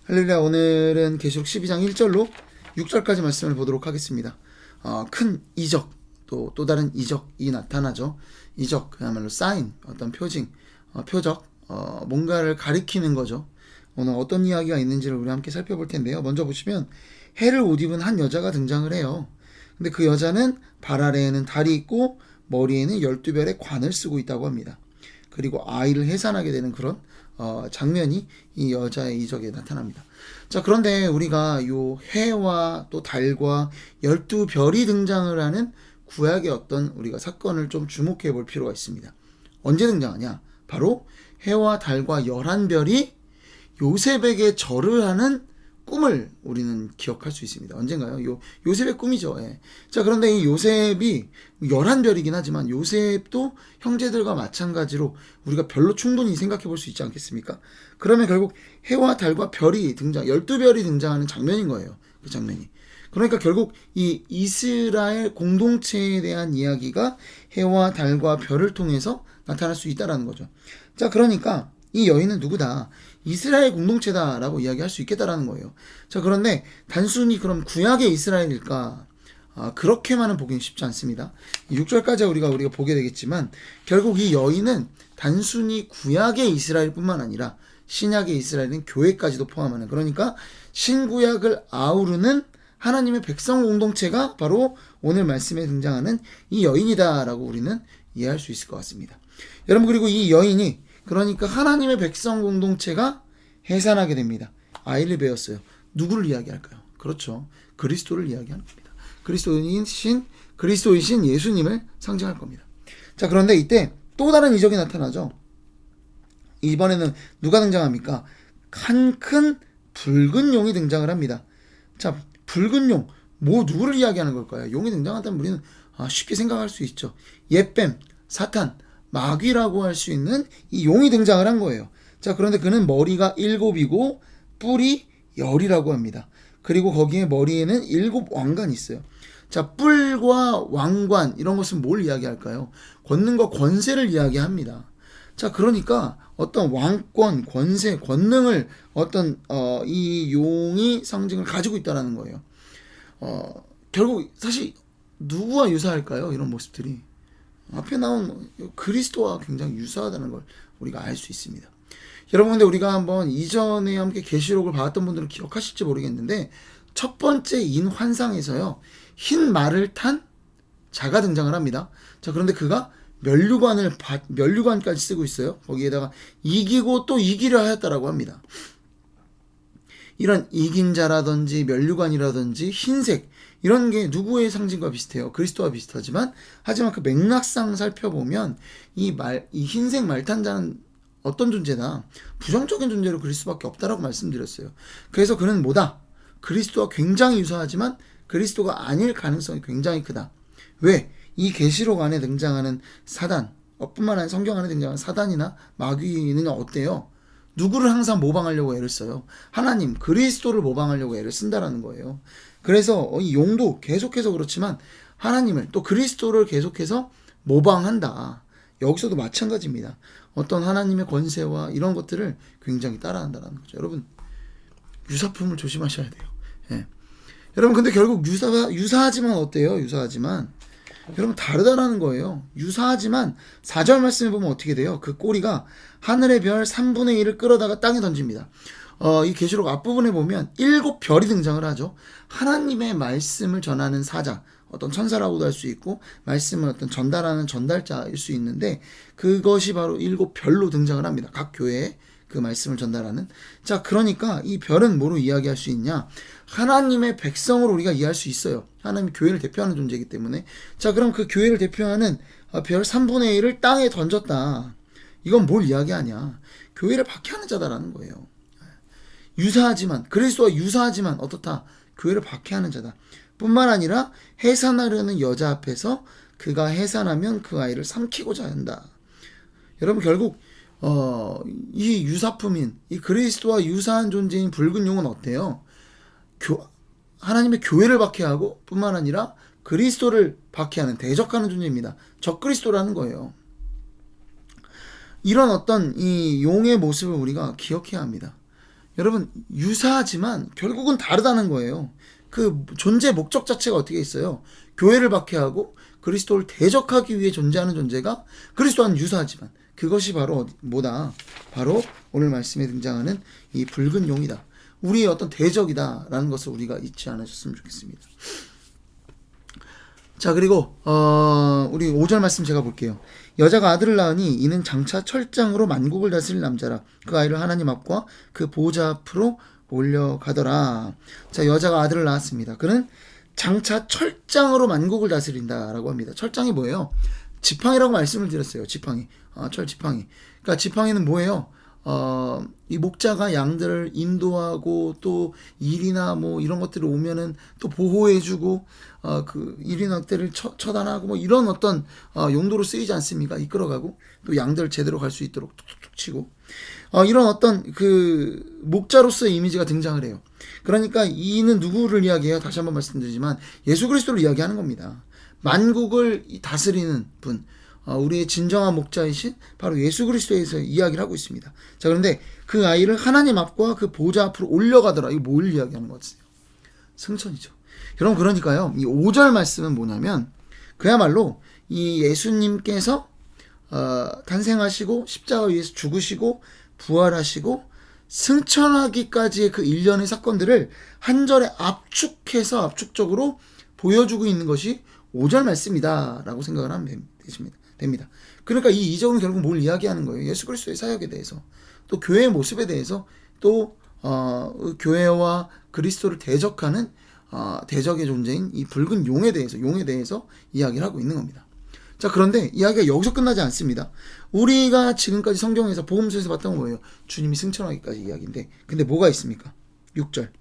할렐루야. 오늘은 계시록 12장 1절로 6절까지 말씀을 보도록 하겠습니다. 큰 이적, 또 다른 이적이 나타나죠. 이적, 그야말로 사인, 어떤 표징, 표적, 뭔가를 가리키는 거죠. 오늘 어떤 이야기가 있는지를 우리 함께 살펴볼 텐데요. 먼저 보시면 해를 옷 입은 한 여자가 등장을 해요. 근데 그 여자는 발 아래에는 달이 있고 머리에는 12별의 관을 쓰고 있다고 합니다. 그리고 아이를 해산하게 되는 그런 장면이 이 여자의 이적에 나타납니다. 자, 그런데 우리가 요 해와 또 달과 12별이 등장을 하는 구약의 어떤 우리가 사건을 좀 주목해 볼 필요가 있습니다. 언제 등장하냐? 바로 해와 달과 11별이 요셉에게 절을 하는 꿈을 우리는 기억할 수 있습니다. 언젠가요? 요셉의 꿈이죠. 예. 자, 그런데 이 요셉이 11별이긴 하지만 요셉도 형제들과 마찬가지로 우리가 별로 충분히 생각해 볼 수 있지 않겠습니까? 그러면 결국 해와 달과 별이 12별이 등장하는 장면인 거예요. 그 장면이. 그러니까 결국 이 이스라엘 공동체에 대한 이야기가 해와 달과 별을 통해서 나타날 수 있다는 거죠. 자, 그러니까 이 여인은 누구다? 이스라엘 공동체다라고 이야기할 수 있겠다라는 거예요. 자, 그런데 단순히 그럼 구약의 이스라엘일까? 그렇게만은 보기는 쉽지 않습니다. 6절까지 우리가 보게 되겠지만 결국 이 여인은 단순히 구약의 이스라엘뿐만 아니라 신약의 이스라엘은 교회까지도 포함하는, 그러니까 신구약을 아우르는 하나님의 백성 공동체가 바로 오늘 말씀에 등장하는 이 여인이다라고 우리는 이해할 수 있을 것 같습니다. 여러분, 그리고 이 여인이 그러니까 하나님의 백성 공동체가 해산하게 됩니다. 아이를 배웠어요. 누구를 이야기할까요? 그렇죠. 그리스도를 이야기하는 겁니다. 그리스도이신 예수님을 상징할 겁니다. 자, 그런데 이때 또 다른 이적이 나타나죠. 이번에는 누가 등장합니까? 한 큰 붉은 용이 등장을 합니다. 자, 붉은 용, 누구를 이야기하는 걸까요? 용이 등장한다면 우리는 쉽게 생각할 수 있죠. 옛뱀, 사탄, 마귀라고 할 수 있는 이 용이 등장을 한 거예요. 자, 그런데 그는 머리가 7이고 뿔이 10이라고 합니다. 그리고 거기에 머리에는 7 왕관이 있어요. 자, 뿔과 왕관 이런 것은 뭘 이야기할까요? 권능과 권세를 이야기합니다. 자, 그러니까 어떤 왕권, 권세, 권능을 어떤 이 용이 상징을 가지고 있다는 거예요. 결국 사실 누구와 유사할까요? 이런 모습들이 앞에 나온 그리스도와 굉장히 유사하다는 걸 우리가 알 수 있습니다. 여러분, 근데 우리가 한번 이전에 함께 계시록을 봤던 분들은 기억하실지 모르겠는데 첫 번째 인 환상에서요, 흰 말을 탄 자가 등장을 합니다. 자, 그런데 그가 면류관까지 쓰고 있어요. 거기에다가 이기고 또 이기려 하였다라고 합니다. 이런 이긴 자라든지 면류관이라든지 흰색, 이런 게 누구의 상징과 비슷해요? 그리스도와 비슷하지만, 하지만 그 맥락상 살펴보면 이 흰색 말탄자는 어떤 존재다? 부정적인 존재로 그리스도밖에 없다라고 말씀드렸어요. 그래서 그는 뭐다? 그리스도와 굉장히 유사하지만 그리스도가 아닐 가능성이 굉장히 크다. 왜? 이 계시록 안에 등장하는 사단, 뿐만 아니라 성경 안에 등장하는 사단이나 마귀는 어때요? 누구를 항상 모방하려고 애를 써요? 하나님, 그리스도를 모방하려고 애를 쓴다라는 거예요. 그래서 이 용도 계속해서 그렇지만 하나님을 또 그리스도를 계속해서 모방한다. 여기서도 마찬가지입니다. 어떤 하나님의 권세와 이런 것들을 굉장히 따라한다는 거죠. 여러분, 유사품을 조심하셔야 돼요. 예. 여러분, 근데 결국 유사하지만 어때요? 유사하지만 여러분, 다르다라는 거예요. 유사하지만 4절 말씀에 보면 어떻게 돼요? 그 꼬리가 하늘의 별 3분의 1을 끌어다가 땅에 던집니다. 이 계시록 앞부분에 보면 7별이 등장을 하죠. 하나님의 말씀을 전하는 사자, 어떤 천사라고도 할 수 있고 말씀을 어떤 전달하는 전달자일 수 있는데, 그것이 바로 7별로 등장을 합니다. 각 교회에 그 말씀을 전달하는. 자, 그러니까 이 별은 뭐로 이야기할 수 있냐? 하나님의 백성으로 우리가 이해할 수 있어요. 하나님 교회를 대표하는 존재이기 때문에. 자, 그럼 그 교회를 대표하는 별 3분의 1을 땅에 던졌다. 이건 뭘 이야기하냐? 교회를 박해하는 자다라는 거예요. 유사하지만, 그리스도와 유사하지만 어떻다? 교회를 박해하는 자다. 뿐만 아니라 해산하려는 여자 앞에서 그가 해산하면 그 아이를 삼키고자 한다. 여러분, 결국 이 유사품인 이 그리스도와 유사한 존재인 붉은 용은 어때요? 하나님의 교회를 박해하고 뿐만 아니라 그리스도를 박해하는, 대적하는 존재입니다. 적그리스도라는 거예요. 이런 어떤 이 용의 모습을 우리가 기억해야 합니다. 여러분 유사하지만 결국은 다르다는 거예요. 그 존재 목적 자체가 어떻게 있어요? 교회를 박해하고 그리스도를 대적하기 위해 존재하는 존재가 그리스도와는 유사하지만 그것이 바로 뭐다? 바로 오늘 말씀에 등장하는 이 붉은 용이다. 우리의 어떤 대적이다라는 것을 우리가 잊지 않으셨으면 좋겠습니다. 자, 그리고 우리 5절 말씀 제가 볼게요. 여자가 아들을 낳으니 이는 장차 철장으로 만국을 다스릴 남자라. 그 아이를 하나님 앞과 그 보좌 앞으로 올려가더라. 자, 여자가 아들을 낳았습니다. 그는 장차 철장으로 만국을 다스린다라고 합니다. 철장이 뭐예요? 지팡이라고 말씀을 드렸어요. 지팡이. 철지팡이. 그러니까 지팡이는 뭐예요? 이 목자가 양들을 인도하고 또 일이나 뭐 이런 것들이 오면은 또 보호해주고 그 일인 학대를 처단하고 뭐 이런 어떤 용도로 쓰이지 않습니까? 이끌어가고 또 양들 제대로 갈 수 있도록 툭툭툭 치고 이런 어떤 그 목자로서의 이미지가 등장을 해요. 그러니까 이는 누구를 이야기해요? 다시 한번 말씀드리지만 예수 그리스도를 이야기하는 겁니다. 만국을 다스리는 분, 우리의 진정한 목자이신 바로 예수 그리스도에서 이야기를 하고 있습니다. 자, 그런데 그 아이를 하나님 앞과 그 보좌 앞으로 올려가더라. 이거 뭘 이야기하는 것 같으세요? 승천이죠. 여러분, 그러니까요, 이 5절 말씀은 뭐냐면 그야말로 이 예수님께서 탄생하시고 십자가 위에서 죽으시고 부활하시고 승천하기까지의 그 일련의 사건들을 한 절에 압축해서 압축적으로 보여주고 있는 것이 5절 말씀이다 라고 생각을 하면 됩니다. 그러니까 이 2절은 결국 뭘 이야기하는 거예요? 예수 그리스도의 사역에 대해서, 또 교회의 모습에 대해서, 또 교회와 그리스도를 대적하는 대적의 존재인 이 붉은 용에 대해서 이야기를 하고 있는 겁니다. 자, 그런데 이야기가 여기서 끝나지 않습니다. 우리가 지금까지 성경에서 복음서에서 봤던 건 뭐예요? 주님이 승천하기까지 이야기인데, 근데 뭐가 있습니까? 6절.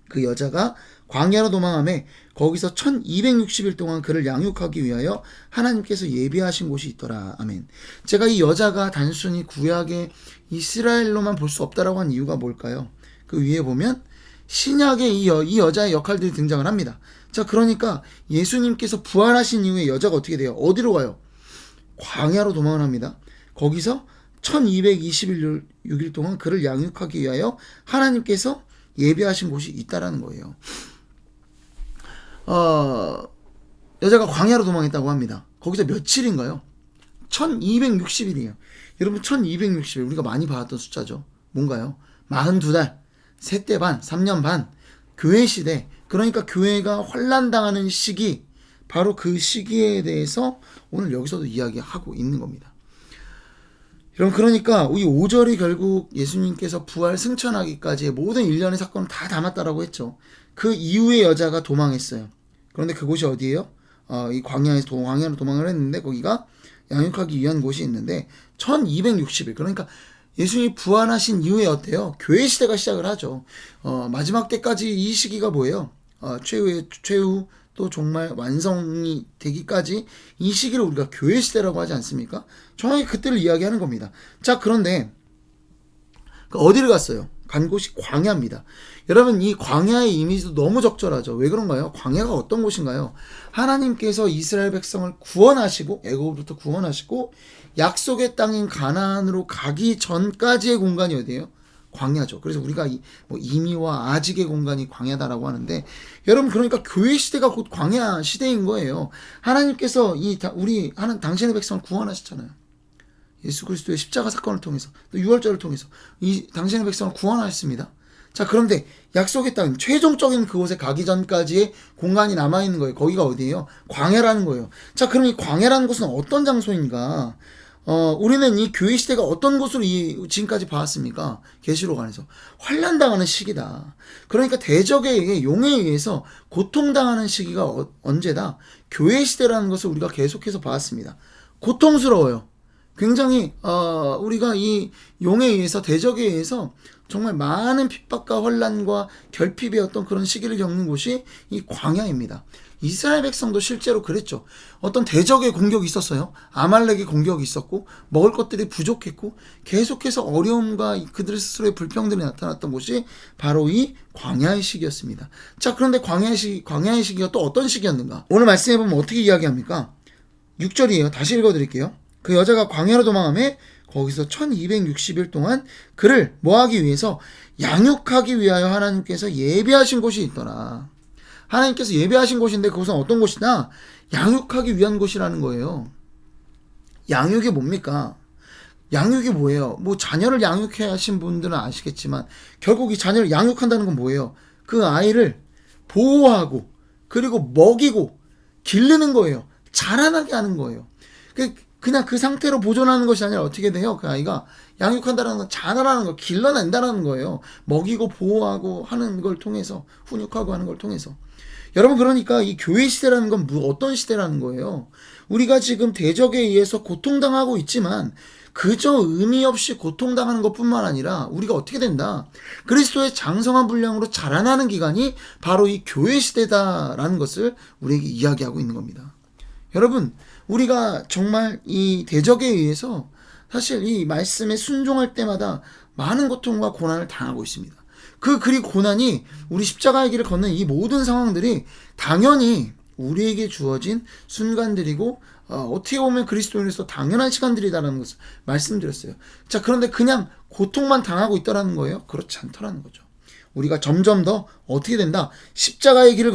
그 여자가 광야로 도망하며 거기서 1260일 동안 그를 양육하기 위하여 하나님께서 예비하신 곳이 있더라. 아멘. 제가 이 여자가 단순히 구약의 이스라엘로만 볼 수 없다라고 한 이유가 뭘까요? 그 위에 보면 신약의 이 여자의 역할들이 등장을 합니다. 자, 그러니까 예수님께서 부활하신 이후에 여자가 어떻게 돼요? 어디로 가요? 광야로 도망을 합니다. 거기서 1226일 동안 그를 양육하기 위하여 하나님께서 예비하신 곳이 있다라는 거예요. 여자가 광야로 도망했다고 합니다. 거기서 며칠인가요? 1260일이에요. 여러분, 1260일 우리가 많이 봐왔던 숫자죠. 뭔가요? 42달, 세대 반, 3년 반, 교회 시대, 그러니까 교회가 환난당하는 시기, 바로 그 시기에 대해서 오늘 여기서도 이야기하고 있는 겁니다. 여러분, 그러니까 이 5절이 결국 예수님께서 부활 승천하기까지의 모든 일련의 사건을 다 담았다라고 했죠. 그 이후에 여자가 도망했어요. 그런데 그곳이 어디예요? 이 광야로 도망을 했는데 거기가 양육하기 위한 곳이 있는데 1260일, 그러니까 예수님이 부활하신 이후에 어때요? 교회 시대가 시작을 하죠. 마지막 때까지 이 시기가 뭐예요? 최후 또 정말 완성이 되기까지 이 시기를 우리가 교회 시대라고 하지 않습니까? 정확히 그때를 이야기하는 겁니다. 자, 그런데 어디를 갔어요? 간 곳이 광야입니다. 여러분, 이 광야의 이미지도 너무 적절하죠. 왜 그런가요? 광야가 어떤 곳인가요? 하나님께서 이스라엘 백성을 구원하시고 애굽으로부터 구원하시고 약속의 땅인 가나안으로 가기 전까지의 공간이 어디예요? 광야죠. 그래서 우리가 이미와 아직의 공간이 광야다라고 하는데, 여러분, 그러니까 교회 시대가 곧 광야 시대인 거예요. 하나님께서 당신의 백성을 구원하셨잖아요. 예수 그리스도의 십자가 사건을 통해서, 또 유월절을 통해서 당신의 백성을 구원하셨습니다. 자, 그런데 약속의 땅, 최종적인 그곳에 가기 전까지의 공간이 남아있는 거예요. 거기가 어디예요? 광야라는 거예요. 자, 그럼 이 광야라는 곳은 어떤 장소인가? 우리는 이 교회 시대가 어떤 곳으로 지금까지 봐왔습니까? 계시록 안에서 환난당하는 시기다. 그러니까 대적에 의해, 용에 의해서 고통당하는 시기가 언제다? 교회 시대라는 것을 우리가 계속해서 봐왔습니다. 고통스러워요. 굉장히 우리가 이 용에 의해서, 대적에 의해서 정말 많은 핍박과 환난과 결핍의 어떤 그런 시기를 겪는 곳이 이 광야입니다. 이스라엘 백성도 실제로 그랬죠. 어떤 대적의 공격이 있었어요. 아말렉의 공격이 있었고, 먹을 것들이 부족했고, 계속해서 어려움과 그들 스스로의 불평들이 나타났던 곳이 바로 이 광야의 시기였습니다. 자, 그런데 광야의 시기가 또 어떤 시기였는가? 오늘 말씀해 보면 어떻게 이야기합니까? 6절이에요. 다시 읽어드릴게요. 그 여자가 광야로 도망하며 거기서 1260일 동안 그를 뭐하기 위해서 양육하기 위하여 하나님께서 예비하신 곳이 있더라. 하나님께서 예비하신 곳인데 그것은 어떤 곳이냐? 양육하기 위한 곳이라는 거예요. 양육이 뭡니까? 양육이 뭐예요? 뭐 자녀를 양육해야 하신 분들은 아시겠지만 결국 이 자녀를 양육한다는 건 뭐예요? 그 아이를 보호하고 그리고 먹이고 기르는 거예요. 자라나게 하는 거예요. 그냥 그 상태로 보존하는 것이 아니라 어떻게 돼요? 그 아이가 양육한다는 건 자라나는 거, 길러낸다는 거예요. 먹이고 보호하고 하는 걸 통해서, 훈육하고 하는 걸 통해서. 여러분, 그러니까 이 교회 시대라는 건 어떤 시대라는 거예요? 우리가 지금 대적에 의해서 고통당하고 있지만 그저 의미 없이 고통당하는 것뿐만 아니라 우리가 어떻게 된다? 그리스도의 장성한 분량으로 자라나는 기간이 바로 이 교회 시대다라는 것을 우리에게 이야기하고 있는 겁니다. 여러분, 우리가 정말 이 대적에 의해서 사실 이 말씀에 순종할 때마다 많은 고통과 고난을 당하고 있습니다. 그리고 고난이 우리 십자가의 길을 걷는 이 모든 상황들이 당연히 우리에게 주어진 순간들이고 어떻게 보면 그리스도인으로서 당연한 시간들이다라는 것을 말씀드렸어요. 자, 그런데 그냥 고통만 당하고 있다라는 거예요? 그렇지 않더라는 거죠. 우리가 점점 더 어떻게 된다? 십자가의 길을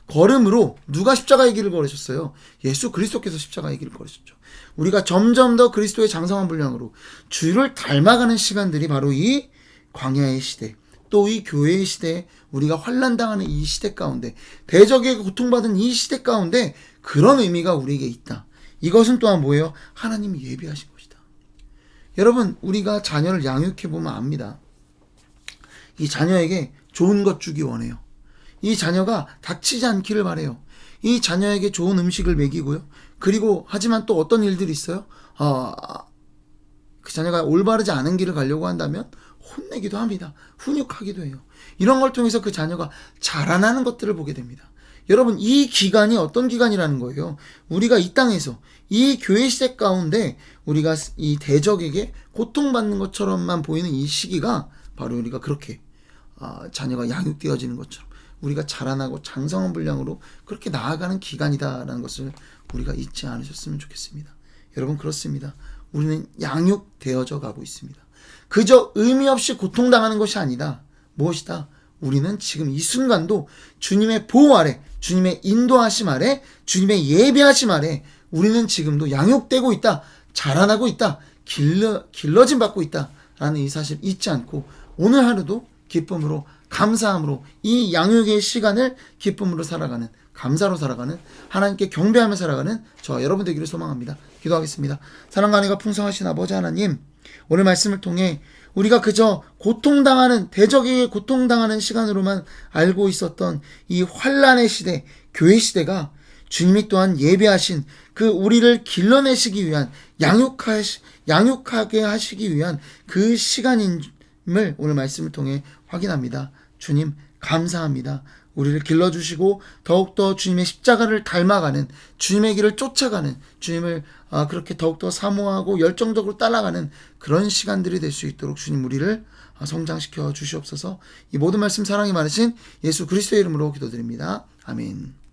걸음으로 누가 십자가의 길을 걸으셨어요? 예수 그리스도께서 십자가의 길을 걸으셨죠. 우리가 점점 더 그리스도의 장성한 분량으로 주를 닮아가는 시간들이 바로 이 광야의 시대, 또 이 교회의 시대에 우리가 환난당하는 이 시대 가운데, 대적에게 고통받은 이 시대 가운데 그런 의미가 우리에게 있다. 이것은 또한 뭐예요? 하나님이 예비하신 것이다. 여러분, 우리가 자녀를 양육해보면 압니다. 이 자녀에게 좋은 것 주기 원해요. 이 자녀가 다치지 않기를 바래요. 이 자녀에게 좋은 음식을 먹이고요. 그리고 하지만 또 어떤 일들이 있어요? 그 자녀가 올바르지 않은 길을 가려고 한다면 혼내기도 합니다. 훈육하기도 해요. 이런 걸 통해서 그 자녀가 자라나는 것들을 보게 됩니다. 여러분, 이 기간이 어떤 기간이라는 거예요? 우리가 이 땅에서 이 교회 시대 가운데 우리가 이 대적에게 고통받는 것처럼만 보이는 이 시기가 바로 우리가 그렇게 자녀가 양육되어지는 것처럼 우리가 자라나고 장성한 분량으로 그렇게 나아가는 기간이다라는 것을 우리가 잊지 않으셨으면 좋겠습니다. 여러분, 그렇습니다. 우리는 양육되어져 가고 있습니다. 그저 의미 없이 고통당하는 것이 아니다. 무엇이다? 우리는 지금 이 순간도 주님의 보호 아래, 주님의 인도하심 아래, 주님의 예비하심 아래 우리는 지금도 양육되고 있다, 자라나고 있다, 길러짐 받고 있다 라는 이 사실 잊지 않고 오늘 하루도 기쁨으로, 감사함으로 이 양육의 시간을 기쁨으로 살아가는, 감사로 살아가는, 하나님께 경배하며 살아가는 저와 여러분 되기를 소망합니다. 기도하겠습니다. 사랑과 은혜가 풍성하신 아버지 하나님, 오늘 말씀을 통해 우리가 그저 고통당하는, 대적에게 고통당하는 시간으로만 알고 있었던 이 환난의 시대, 교회 시대가 주님이 또한 예배하신 그 우리를 길러내시기 위한, 양육하게 하시기 위한 그 시간임을 오늘 말씀을 통해 확인합니다. 주님, 감사합니다. 우리를 길러주시고 더욱더 주님의 십자가를 닮아가는, 주님의 길을 쫓아가는, 주님을 그렇게 더욱더 사모하고 열정적으로 따라가는 그런 시간들이 될 수 있도록 주님 우리를 성장시켜 주시옵소서. 이 모든 말씀 사랑이 많으신 예수 그리스도의 이름으로 기도드립니다. 아멘.